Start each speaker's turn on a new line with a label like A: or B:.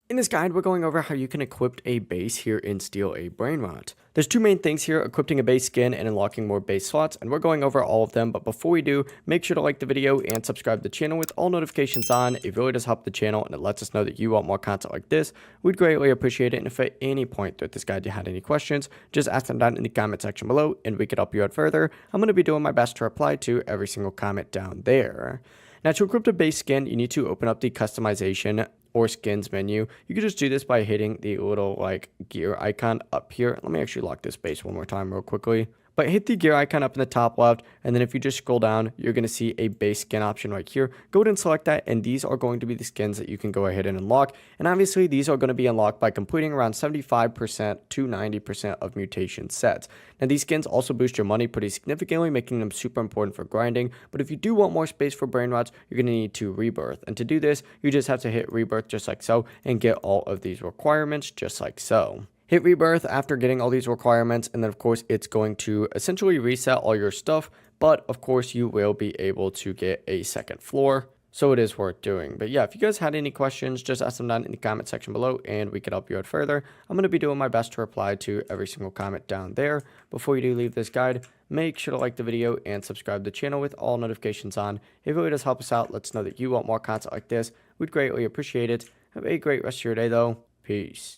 A: In this guide, we're going over how you can equip a base here in Steal a Brainrot. There's two main things here, equipping a base skin and unlocking more base slots, and we're going over all of them, but before we do, make sure to like the video and subscribe to the channel with all notifications on. It really does help the channel, and it lets us know that you want more content like this. We'd greatly appreciate it, and if at any point throughout this guide you had any questions, just ask them down in the comment section below, and we could help you out further. I'm going to be doing my best to reply to every single comment down there. Now, to equip a base skin, you need to open up the customization or skins menu. You can just do this by hitting the little gear icon up here. Let me actually lock this base one more time real quickly. But hit the gear icon up in the top left, and then if you just scroll down, you're going to see a base skin option right here. Go ahead and select that, and these are going to be the skins that you can go ahead and unlock. And obviously, these are going to be unlocked by completing around 75% to 90% of mutation sets. Now, these skins also boost your money pretty significantly, making them super important for grinding. But if you do want more space for brain rots, you're going to need to rebirth. And to do this, you just have to hit rebirth just like so, and get all of these requirements just like so. Hit rebirth after getting all these requirements, and then of course it's going to essentially reset all your stuff, but of course you will be able to get a second floor, so it is worth doing. But yeah, if you guys had any questions, just ask them down in the comment section below and we could help you out further. I'm going to be doing my best to reply to every single comment down there. Before you do leave this guide, make sure to like the video and subscribe to the channel with all notifications on. It really does help us out. Let's know that you want more content like this. We'd greatly appreciate it. Have a great rest of your day though. Peace.